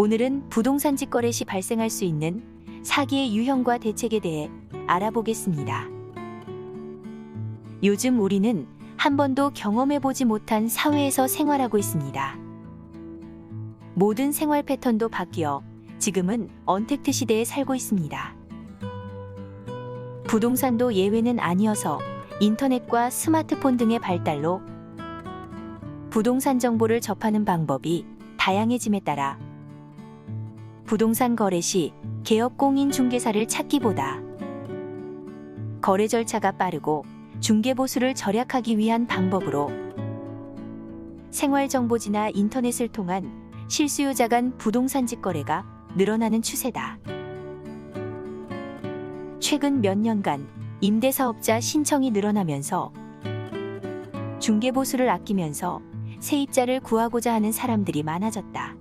오늘은 부동산 직거래 시 발생할 수 있는 사기의 유형과 대책에 대해 알아보겠습니다. 요즘 우리는 한 번도 경험해보지 못한 사회에서 생활하고 있습니다. 모든 생활 패턴도 바뀌어 지금은 언택트 시대에 살고 있습니다. 부동산도 예외는 아니어서 인터넷과 스마트폰 등의 발달로 부동산 정보를 접하는 방법이 다양해짐에 따라 부동산 거래 시 개업공인중개사를 찾기보다 거래 절차가 빠르고 중개보수를 절약하기 위한 방법으로 생활정보지나 인터넷을 통한 실수요자 간 부동산 직거래가 늘어나는 추세다. 최근 몇 년간 임대사업자 신청이 늘어나면서 중개보수를 아끼면서 세입자를 구하고자 하는 사람들이 많아졌다.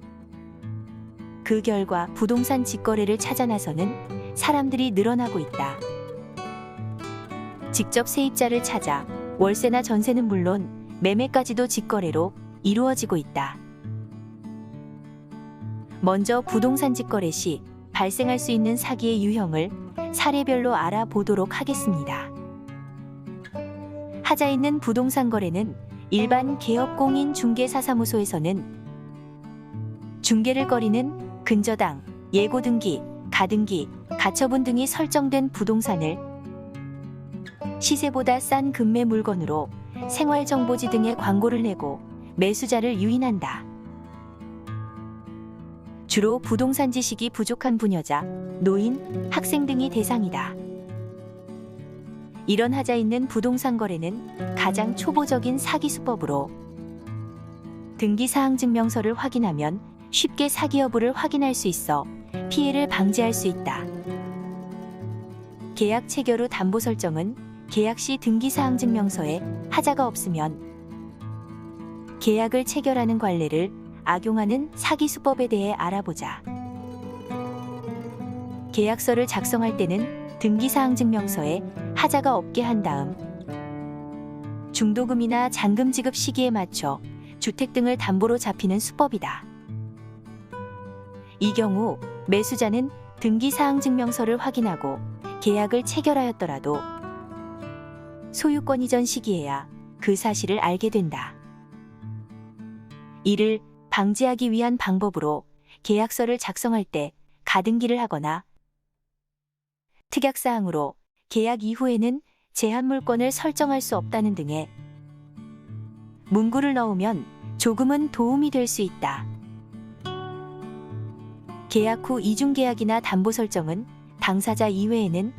그 결과 부동산 직거래를 찾아 나서는 사람들이 늘어나고 있다. 직접 세입자를 찾아 월세나 전세는 물론 매매까지도 직거래로 이루어지고 있다. 먼저 부동산 직거래 시 발생할 수 있는 사기의 유형을 사례별로 알아보도록 하겠습니다. 하자 있는 부동산 거래는 일반 개업공인중개사사무소에서는 중개를 거리는 근저당, 예고등기, 가등기, 가처분 등이 설정된 부동산을 시세보다 싼 금매 물건으로 생활정보지 등의 광고를 내고 매수자를 유인한다. 주로 부동산 지식이 부족한 부녀자, 노인, 학생 등이 대상이다. 이런 하자 있는 부동산 거래는 가장 초보적인 사기 수법으로 등기사항증명서를 확인하면 쉽게 사기 여부를 확인할 수 있어 피해를 방지할 수 있다. 계약 체결 후 담보 설정은 계약 시 등기사항증명서에 하자가 없으면 계약을 체결하는 관례를 악용하는 사기 수법에 대해 알아보자. 계약서를 작성할 때는 등기사항증명서에 하자가 없게 한 다음 중도금이나 잔금 지급 시기에 맞춰 주택 등을 담보로 잡히는 수법이다. 이 경우 매수자는 등기사항증명서를 확인하고 계약을 체결하였더라도 소유권 이전 시기에야 그 사실을 알게 된다. 이를 방지하기 위한 방법으로 계약서를 작성할 때 가등기를 하거나 특약사항으로 계약 이후에는 제한물권을 설정할 수 없다는 등의 문구를 넣으면 조금은 도움이 될 수 있다. 계약 후 이중계약이나 담보 설정은 당사자 이외에는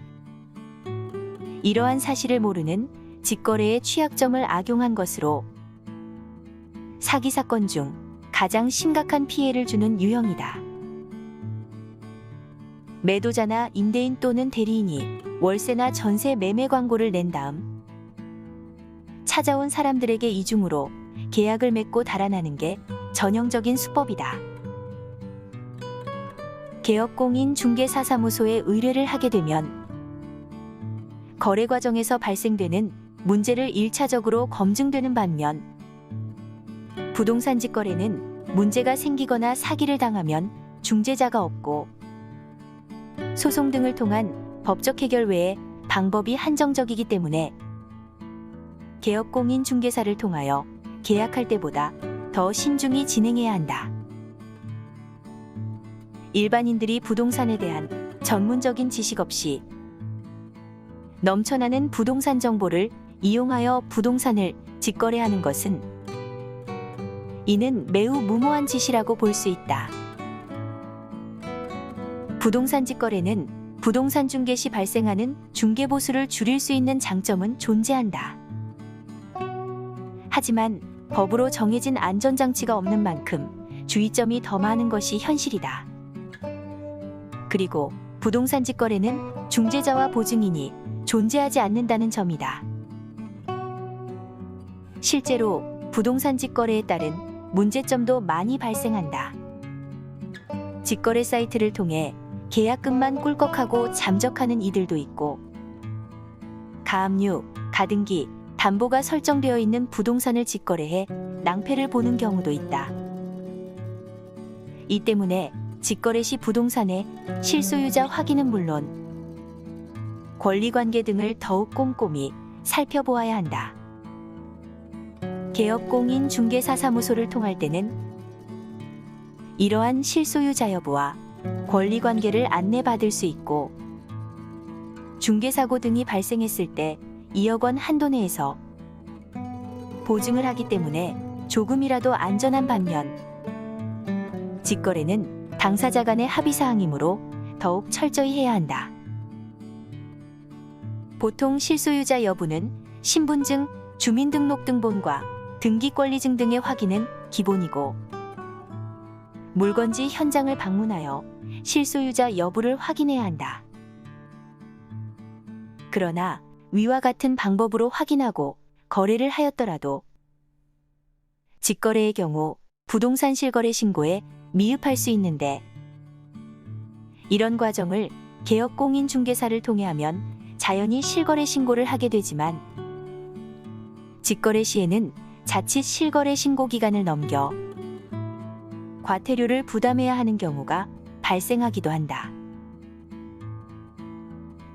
이러한 사실을 모르는 직거래의 취약점을 악용한 것으로 사기 사건 중 가장 심각한 피해를 주는 유형이다. 매도자나 임대인 또는 대리인이 월세나 전세 매매 광고를 낸 다음 찾아온 사람들에게 이중으로 계약을 맺고 달아나는 게 전형적인 수법이다. 개업공인중개사사무소에 의뢰를 하게 되면 거래 과정에서 발생되는 문제를 1차적으로 검증되는 반면 부동산 직거래는 문제가 생기거나 사기를 당하면 중재자가 없고 소송 등을 통한 법적 해결 외에 방법이 한정적이기 때문에 개업공인중개사를 통하여 계약할 때보다 더 신중히 진행해야 한다. 일반인들이 부동산에 대한 전문적인 지식 없이 넘쳐나는 부동산 정보를 이용하여 부동산을 직거래하는 것은 이는 매우 무모한 짓이라고 볼 수 있다. 부동산 직거래는 부동산 중개 시 발생하는 중개보수를 줄일 수 있는 장점은 존재한다. 하지만 법으로 정해진 안전장치가 없는 만큼 주의점이 더 많은 것이 현실이다. 그리고 부동산 직거래는 중재자와 보증인이 존재하지 않는다는 점이다. 실제로 부동산 직거래에 따른 문제점도 많이 발생한다. 직거래 사이트를 통해 계약금만 꿀꺽하고 잠적하는 이들도 있고 가압류, 가등기, 담보가 설정되어 있는 부동산을 직거래해 낭패를 보는 경우도 있다. 이 때문에 직거래 시 부동산의 실소유자 확인은 물론 권리관계 등을 더욱 꼼꼼히 살펴보아야 한다. 개업공인중개사사무소를 통할 때는 이러한 실소유자 여부와 권리관계를 안내받을 수 있고, 중개사고 등이 발생했을 때 2억 원 한도 내에서 보증을 하기 때문에 조금이라도 안전한 반면, 직거래는 당사자 간의 합의사항이므로 더욱 철저히 해야 한다. 보통 실소유자 여부는 신분증, 주민등록등본과 등기권리증 등의 확인은 기본이고, 물건지 현장을 방문하여 실소유자 여부를 확인해야 한다. 그러나 위와 같은 방법으로 확인하고 거래를 하였더라도 직거래의 경우 부동산 실거래 신고에 미흡할 수 있는데, 이런 과정을 개업공인중개사를 통해 하면 자연히 실거래 신고를 하게 되지만, 직거래 시에는 자칫 실거래 신고 기간을 넘겨 과태료를 부담해야 하는 경우가 발생하기도 한다.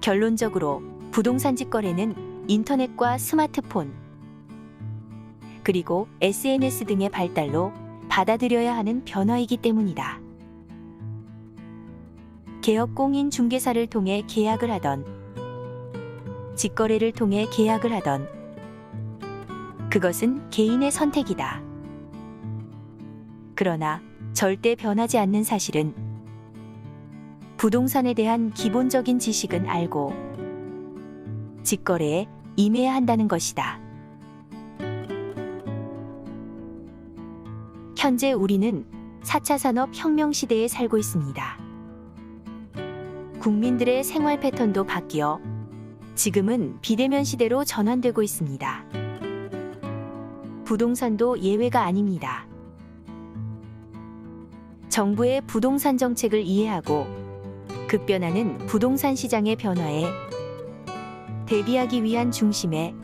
결론적으로 부동산 직거래는 인터넷과 스마트폰, 그리고 SNS 등의 발달로 받아들여야 하는 변화이기 때문이다. 개업공인중개사를 통해 계약을 하던, 직거래를 통해 계약을 하던, 그것은 개인의 선택이다. 그러나 절대 변하지 않는 사실은 부동산에 대한 기본적인 지식은 알고 직거래에 임해야 한다는 것이다. 현재 우리는 4차 산업혁명 시대에 살고 있습니다. 국민들의 생활 패턴도 바뀌어 지금은 비대면 시대로 전환되고 있습니다. 부동산도 예외가 아닙니다. 정부의 부동산 정책을 이해하고 급변하는 부동산 시장의 변화에 대비하기 위한 중심에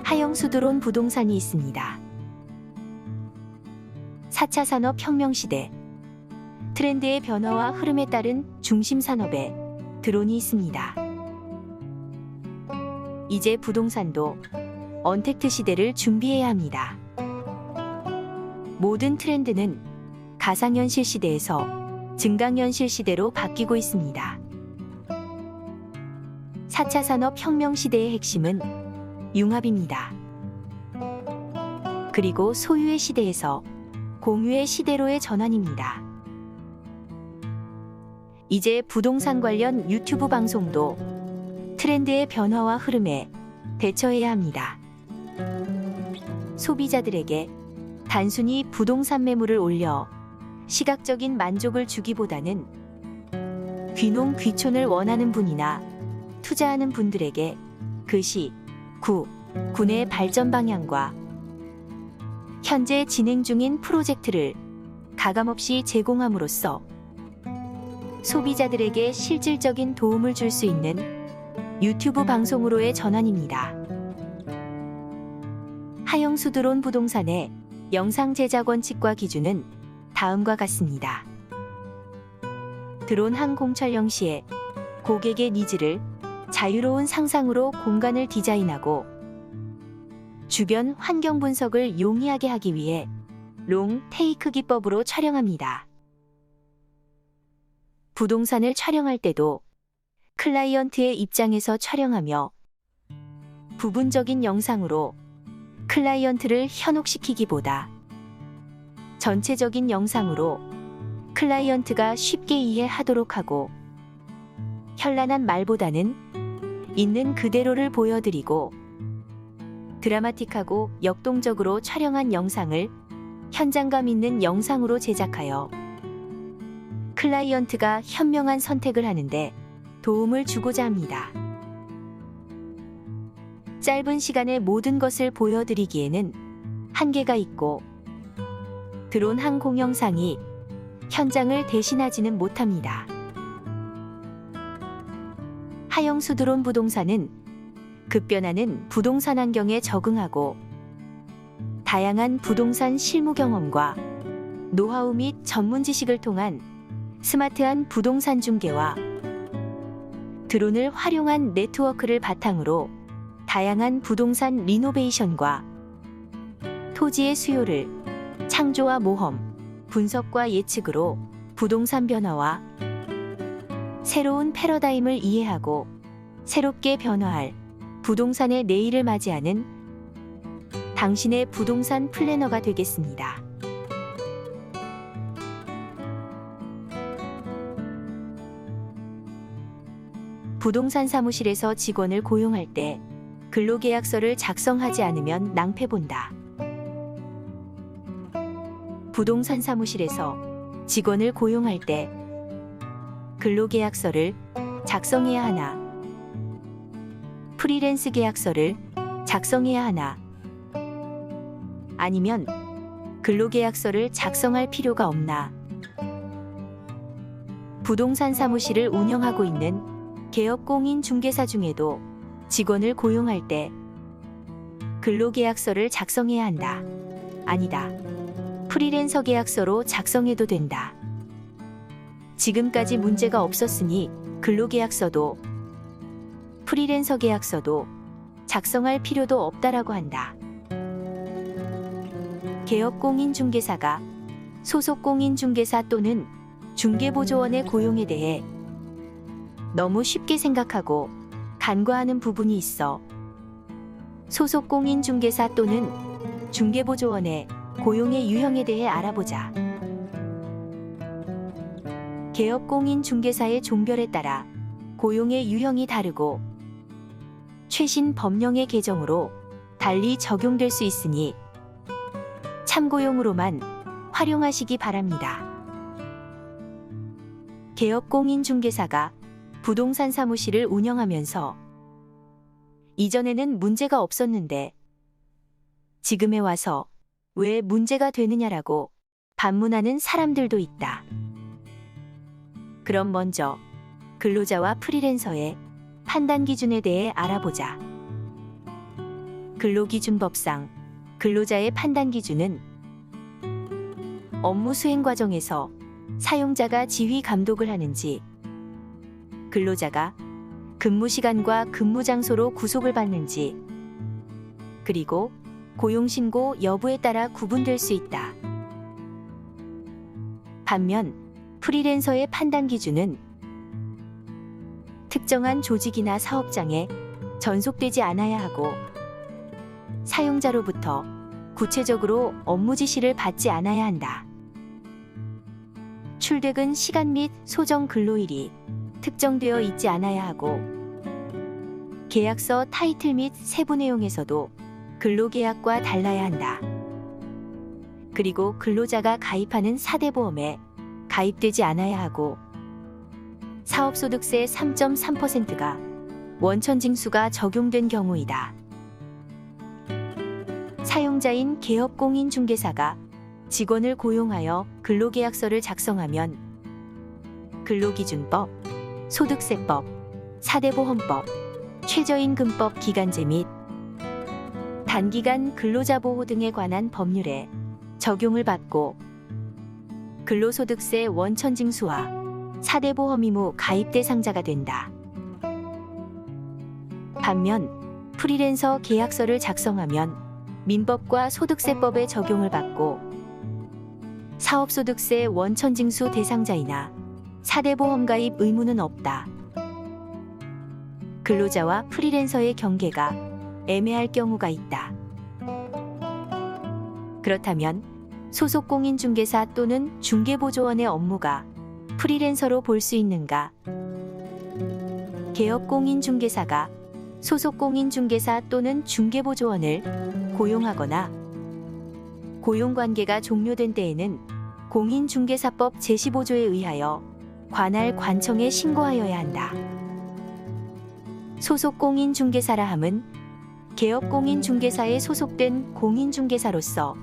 하영수드론 부동산이 있습니다. 4차 산업혁명 시대, 트렌드의 변화와 흐름에 따른 중심 산업에 드론이 있습니다. 이제 부동산도 언택트 시대를 준비해야 합니다. 모든 트렌드는 가상현실 시대에서 증강현실 시대로 바뀌고 있습니다. 4차 산업혁명 시대의 핵심은 융합입니다. 그리고 소유의 시대에서 공유의 시대로의 전환입니다. 이제 부동산 관련 유튜브 방송도 트렌드의 변화와 흐름에 대처해야 합니다. 소비자들에게 단순히 부동산 매물을 올려 시각적인 만족을 주기보다는 귀농 귀촌을 원하는 분이나 투자하는 분들에게 그 시, 군의 발전 방향과 현재 진행 중인 프로젝트를 가감없이 제공함으로써 소비자들에게 실질적인 도움을 줄 수 있는 유튜브 방송으로의 전환입니다. 하영수드론 부동산의 영상 제작 원칙과 기준은 다음과 같습니다. 드론 항공 촬영 시에 고객의 니즈를 자유로운 상상으로 공간을 디자인하고 주변 환경 분석을 용이하게 하기 위해 롱 테이크 기법으로 촬영합니다. 부동산을 촬영할 때도 클라이언트의 입장에서 촬영하며 부분적인 영상으로 클라이언트를 현혹시키기보다 전체적인 영상으로 클라이언트가 쉽게 이해하도록 하고, 현란한 말보다는 있는 그대로를 보여드리고 드라마틱하고 역동적으로 촬영한 영상을 현장감 있는 영상으로 제작하여 클라이언트가 현명한 선택을 하는데 도움을 주고자 합니다. 짧은 시간에 모든 것을 보여드리기에는 한계가 있고 드론 항공 영상이 현장을 대신하지는 못합니다. 하영수드론 부동산은 급변하는 부동산 환경에 적응하고 다양한 부동산 실무 경험과 노하우 및 전문 지식을 통한 스마트한 부동산 중개와 드론을 활용한 네트워크를 바탕으로 다양한 부동산 리노베이션과 토지의 수요를 창조와 모험, 분석과 예측으로 부동산 변화와 새로운 패러다임을 이해하고 새롭게 변화할 부동산의 내일을 맞이하는 당신의 부동산 플래너가 되겠습니다. 부동산 사무실에서 직원을 고용할 때 근로계약서를 작성하지 않으면 낭패본다. 부동산 사무실에서 직원을 고용할 때 근로계약서를 작성해야 하나, 프리랜스 계약서를 작성해야 하나, 아니면 근로계약서를 작성할 필요가 없나? 부동산 사무실을 운영하고 있는 개업공인 중개사 중에도 직원을 고용할 때 근로계약서를 작성해야 한다. 아니다. 프리랜서 계약서로 작성해도 된다. 지금까지 문제가 없었으니 근로계약서도 프리랜서 계약서도 작성할 필요도 없다라고 한다. 개업공인 중개사가 소속공인 중개사 또는 중개보조원의 고용에 대해 너무 쉽게 생각하고 간과하는 부분이 있어 소속공인 중개사 또는 중개보조원의 고용의 유형에 대해 알아보자. 개업공인 중개사의 종별에 따라 고용의 유형이 다르고 최신 법령의 개정으로 달리 적용될 수 있으니 참고용으로만 활용하시기 바랍니다. 개업공인 중개사가 부동산 사무실을 운영하면서 이전에는 문제가 없었는데 지금에 와서 왜 문제가 되느냐라고 반문하는 사람들도 있다. 그럼 먼저 근로자와 프리랜서의 판단 기준에 대해 알아보자. 근로기준법상 근로자의 판단 기준은 업무 수행 과정에서 사용자가 지휘 감독을 하는지, 근로자가 근무 시간과 근무 장소로 구속을 받는지, 그리고 고용신고 여부에 따라 구분될 수 있다. 반면 프리랜서의 판단 기준은 특정한 조직이나 사업장에 전속되지 않아야 하고 사용자로부터 구체적으로 업무 지시를 받지 않아야 한다. 출퇴근 시간 및 소정 근로일이 특정되어 있지 않아야 하고 계약서 타이틀 및 세부 내용에서도 근로계약과 달라야 한다. 그리고 근로자가 가입하는 4대 보험에 가입되지 않아야 하고 사업소득세 3.3%가 원천징수가 적용된 경우이다. 사용자인 개업공인 중개사가 직원을 고용하여 근로계약서를 작성하면 근로기준법, 소득세법, 4대 보험법, 최저임금법 기간제 및 단기간 근로자 보호 등에 관한 법률에 적용을 받고 근로소득세 원천징수와 4대 보험 의무 가입 대상자가 된다. 반면 프리랜서 계약서를 작성하면 민법과 소득세법에 적용을 받고 사업소득세 원천징수 대상자이나 4대 보험 가입 의무는 없다. 근로자와 프리랜서의 경계가 애매할 경우가 있다. 그렇다면 소속공인중개사 또는 중개보조원의 업무가 프리랜서로 볼 수 있는가? 개업공인중개사가 소속공인중개사 또는 중개보조원을 고용하거나 고용관계가 종료된 때에는 공인중개사법 제15조에 의하여 관할 관청에 신고하여야 한다. 소속공인중개사라 함은 개업공인중개사에 소속된 공인중개사로서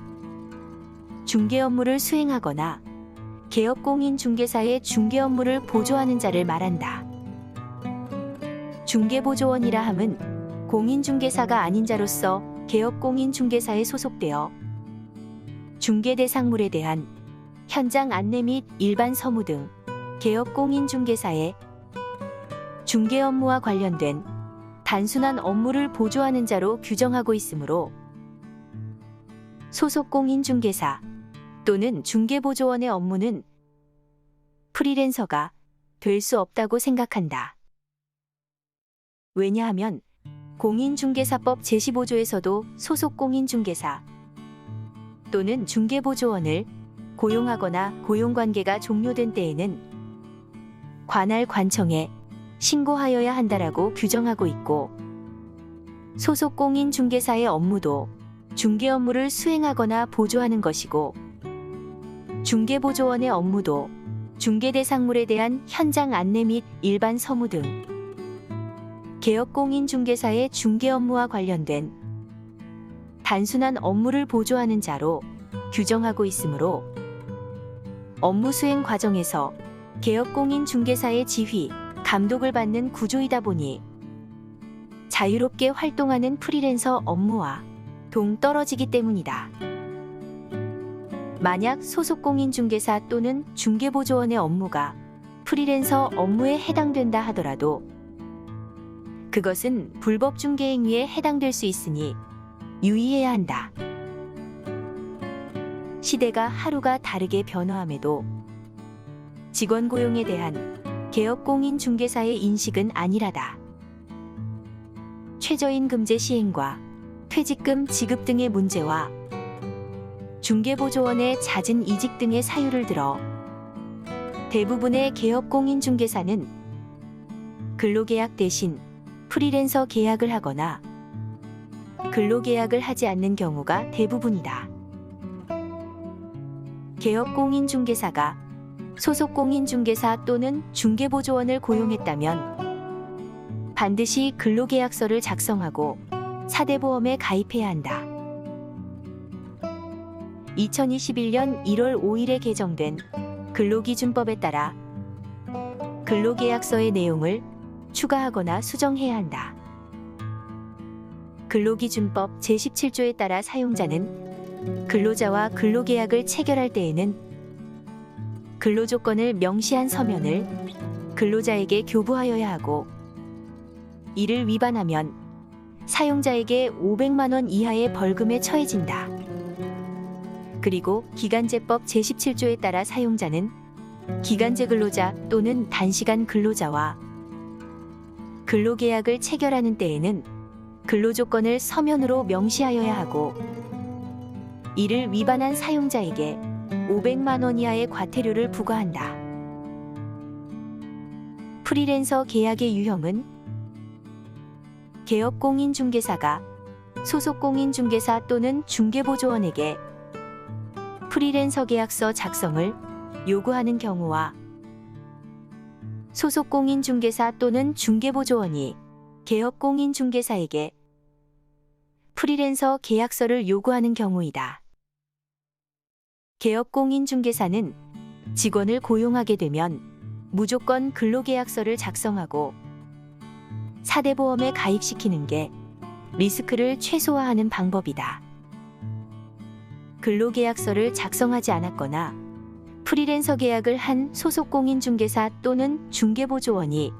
중개 업무를 수행하거나 개업공인중개사의 중개 업무를 보조하는 자를 말한다. 중개보조원이라 함은 공인중개사가 아닌 자로서 개업공인중개사에 소속되어 중개 대상물에 대한 현장 안내 및 일반 서무 등 개업 공인중개사의 중개 업무와 관련된 단순한 업무를 보조하는 자로 규정하고 있으므로 소속 공인중개사 또는 중개보조원의 업무는 프리랜서가 될 수 없다고 생각한다. 왜냐하면 공인중개사법 제15조에서도 소속 공인중개사 또는 중개보조원을 고용하거나 고용관계가 종료된 때에는 관할 관청에 신고하여야 한다라고 규정하고 있고, 소속 공인중개사의 업무도 중개 업무를 수행하거나 보조하는 것이고, 중개보조원의 업무도 중개 대상물에 대한 현장 안내 및 일반 서무 등 개업 공인중개사의 중개 업무와 관련된 단순한 업무를 보조하는 자로 규정하고 있으므로 업무 수행 과정에서 개업 공인중개사의 지휘, 감독을 받는 구조이다 보니 자유롭게 활동하는 프리랜서 업무와 동떨어지기 때문이다. 만약 소속 공인중개사 또는 중개보조원의 업무가 프리랜서 업무에 해당된다 하더라도 그것은 불법 중개 행위에 해당될 수 있으니 유의해야 한다. 시대가 하루가 다르게 변화함에도 직원 고용에 대한 개업 공인중개사의 인식은 안일하다. 최저임금제 시행과 퇴직금 지급 등의 문제와 중개보조원의 잦은 이직 등의 사유를 들어 대부분의 개업 공인중개사는 근로계약 대신 프리랜서 계약을 하거나 근로계약을 하지 않는 경우가 대부분이다. 개업 공인중개사가 소속 공인중개사 또는 중개보조원을 고용했다면 반드시 근로계약서를 작성하고 사대보험에 가입해야 한다. 2021년 1월 5일에 개정된 근로기준법에 따라 근로계약서의 내용을 추가하거나 수정해야 한다. 근로기준법 제17조에 따라 사용자는 근로자와 근로계약을 체결할 때에는 근로조건을 명시한 서면을 근로자에게 교부하여야 하고, 이를 위반하면 사용자에게 500만 원 이하의 벌금에 처해진다. 그리고 기간제법 제17조에 따라 사용자는 기간제 근로자 또는 단시간 근로자와 근로계약을 체결하는 때에는 근로조건을 서면으로 명시하여야 하고, 이를 위반한 사용자에게 500만 원 이하의 과태료를 부과한다. 프리랜서 계약의 유형은 개업 공인중개사가 소속 공인중개사 또는 중개보조원에게 프리랜서 계약서 작성을 요구하는 경우와 소속 공인중개사 또는 중개보조원이 개업 공인중개사에게 프리랜서 계약서를 요구하는 경우이다. 개업 공인중개사는 직원을 고용하게 되면 무조건 근로계약서를 작성하고 사대보험에 가입시키는 게 리스크를 최소화하는 방법이다. 근로계약서를 작성하지 않았거나 프리랜서 계약을 한 소속 공인중개사 또는 중개보조원이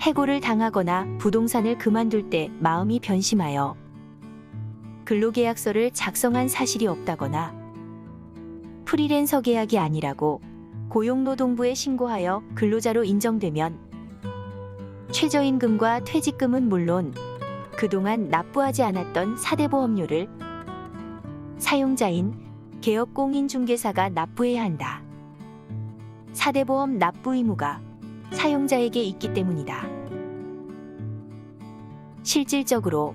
해고를 당하거나 부동산을 그만둘 때 마음이 변심하여 근로계약서를 작성한 사실이 없다거나 프리랜서 계약이 아니라고 고용노동부에 신고하여 근로자로 인정되면 최저임금과 퇴직금은 물론 그동안 납부하지 않았던 사대보험료를 사용자인 개업 공인중개사가 납부해야 한다. 사대보험 납부 의무가 사용자에게 있기 때문이다. 실질적으로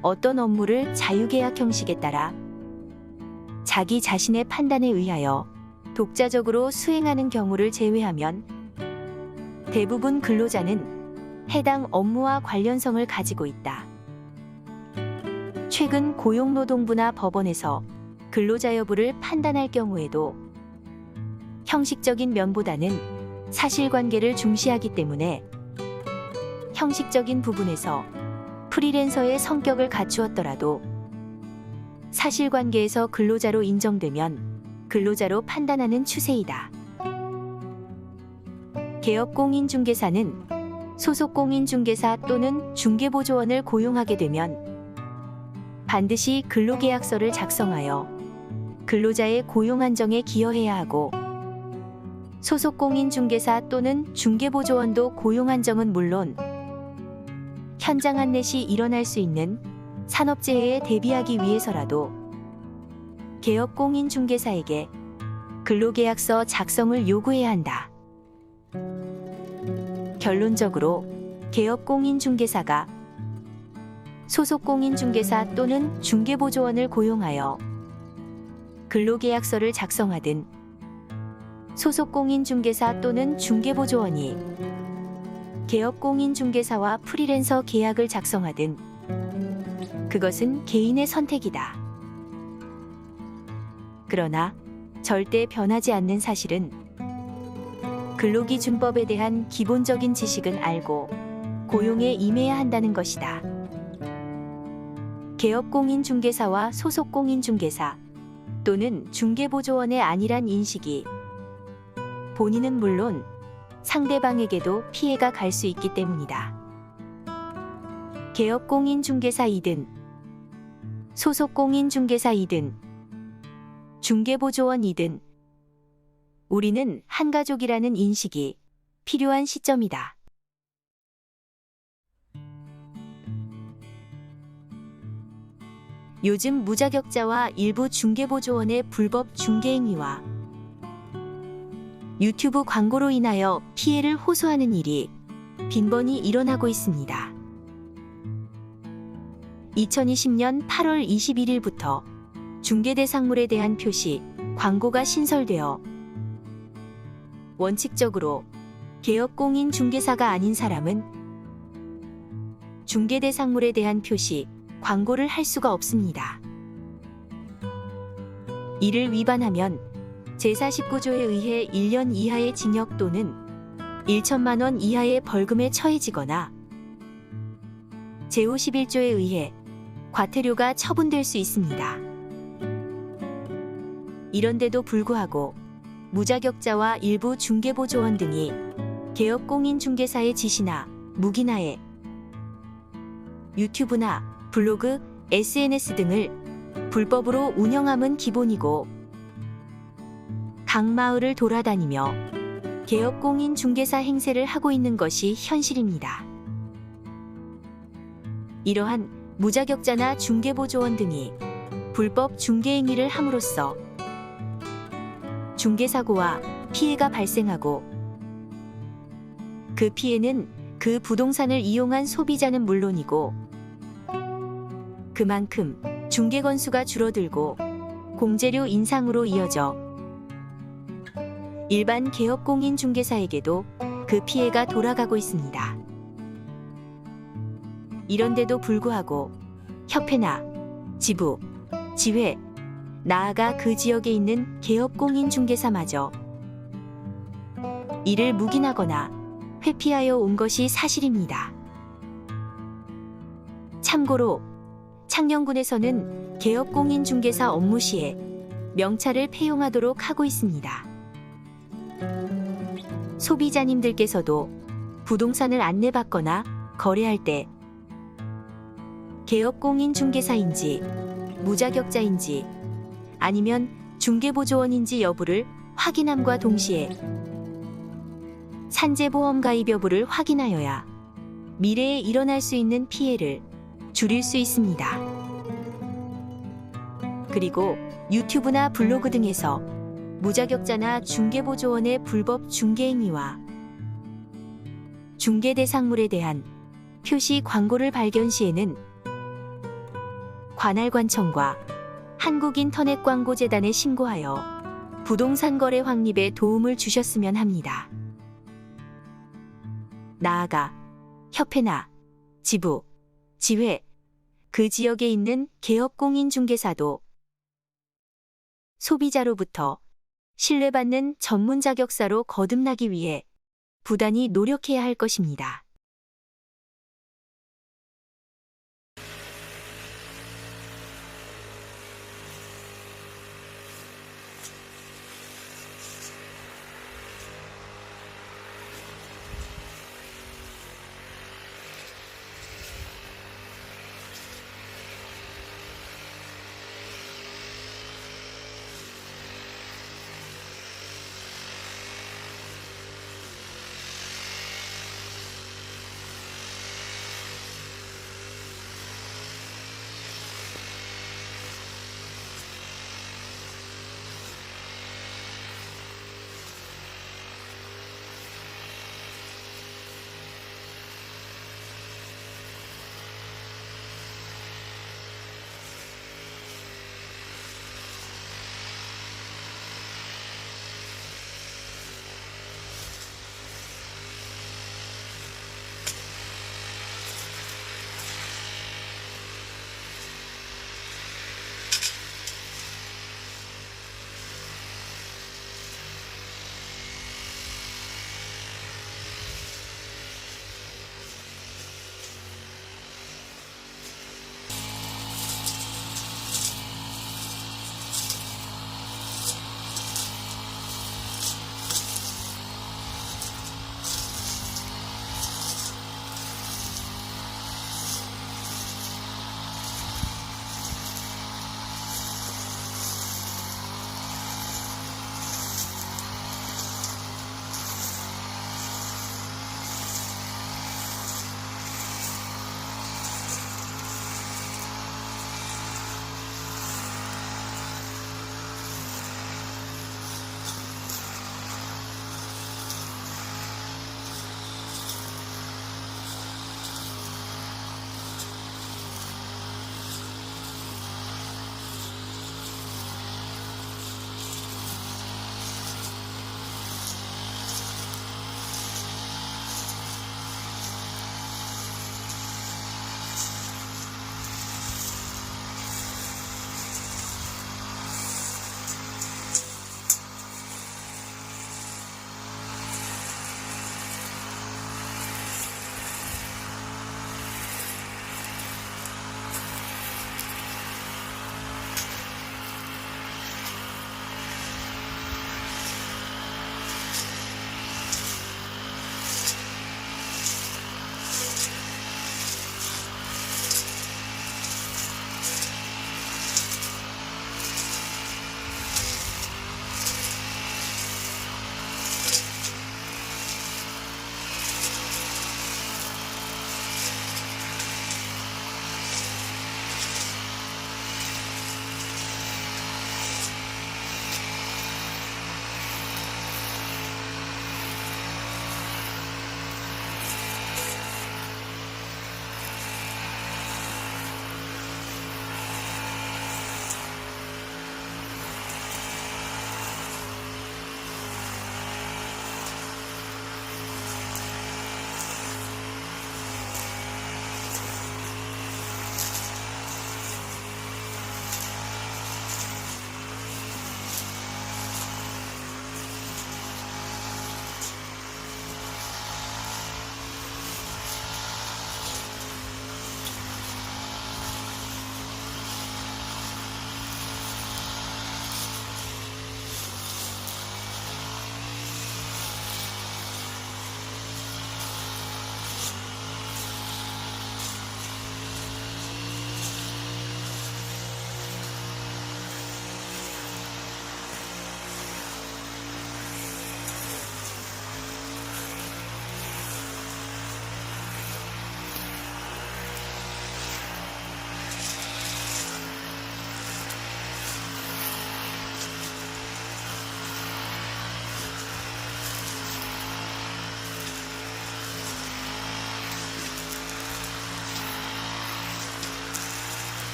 어떤 업무를 자유계약 형식에 따라 자기 자신의 판단에 의하여 독자적으로 수행하는 경우를 제외하면 대부분 근로자는 해당 업무와 관련성을 가지고 있다. 최근 고용노동부나 법원에서 근로자 여부를 판단할 경우에도 형식적인 면보다는 사실관계를 중시하기 때문에 형식적인 부분에서 프리랜서의 성격을 갖추었더라도 사실관계에서 근로자로 인정되면 근로자로 판단하는 추세이다. 개업 공인중개사는 소속 공인중개사 또는 중개보조원을 고용하게 되면 반드시 근로계약서를 작성하여 근로자의 고용 안정에 기여해야 하고, 소속 공인중개사 또는 중개보조원도 고용 안정은 물론 현장 안내 시 일어날 수 있는 산업재해에 대비하기 위해서라도 개업 공인중개사에게 근로계약서 작성을 요구해야 한다. 결론적으로 개업 공인중개사가 소속 공인중개사 또는 중개보조원을 고용하여 근로계약서를 작성하든, 소속 공인중개사 또는 중개보조원이 개업 공인중개사와 프리랜서 계약을 작성하든 그것은 개인의 선택이다. 그러나 절대 변하지 않는 사실은 근로기준법에 대한 기본적인 지식은 알고 고용에 임해야 한다는 것이다. 개업 공인중개사와 소속 공인중개사 또는 중개보조원의 아니란 인식이 본인은 물론 상대방에게도 피해가 갈 수 있기 때문이다. 개업 공인중개사이든 소속 공인중개사이든 중개보조원이든 우리는 한 가족이라는 인식이 필요한 시점이다. 요즘 무자격자와 일부 중개보조원의 불법 중개행위와 유튜브 광고로 인하여 피해를 호소하는 일이 빈번히 일어나고 있습니다. 2020년 8월 21일부터 중개대상물에 대한 표시, 광고가 신설되어 원칙적으로 개업 공인중개사가 아닌 사람은 중개대상물에 대한 표시, 광고를 할 수가 없습니다. 이를 위반하면 제49조에 의해 1년 이하의 징역 또는 1천만 원 이하의 벌금에 처해지거나 제51조에 의해 과태료가 처분될 수 있습니다. 이런데도 불구하고 무자격자와 일부 중개보조원 등이 개업 공인중개사의 지시나 묵인하에 유튜브나 블로그, SNS 등을 불법으로 운영함은 기본이고, 각 마을을 돌아다니며 개업 공인중개사 행세를 하고 있는 것이 현실입니다. 이러한 무자격자나 중개보조원 등이 불법 중개행위를 함으로써 중개사고와 피해가 발생하고, 그 피해는 그 부동산을 이용한 소비자는 물론이고 그만큼 중개 건수가 줄어들고 공제료 인상으로 이어져 일반 개업 공인중개사에게도 그 피해가 돌아가고 있습니다. 이런데도 불구하고 협회나 지부, 지회, 나아가 그 지역에 있는 개업 공인중개사마저 이를 묵인하거나 회피하여 온 것이 사실입니다. 참고로 창녕군에서는 개업 공인중개사 업무 시에 명찰을 폐용하도록 하고 있습니다. 소비자님들께서도 부동산을 안내받거나 거래할 때 개업 공인중개사인지 무자격자인지 아니면 중개보조원인지 여부를 확인함과 동시에 산재보험 가입 여부를 확인하여야 미래에 일어날 수 있는 피해를 줄일 수 있습니다. 그리고 유튜브나 블로그 등에서 무자격자나 중개보조원의 불법 중개행위와 중개대상물에 대한 표시 광고를 발견 시에는 관할관청과 한국인터넷광고재단에 신고하여 부동산 거래 확립에 도움을 주셨으면 합니다. 나아가 협회나 지부, 지회, 그 지역에 있는 개업 공인중개사도 소비자로부터 신뢰받는 전문 자격사로 거듭나기 위해 부단히 노력해야 할 것입니다.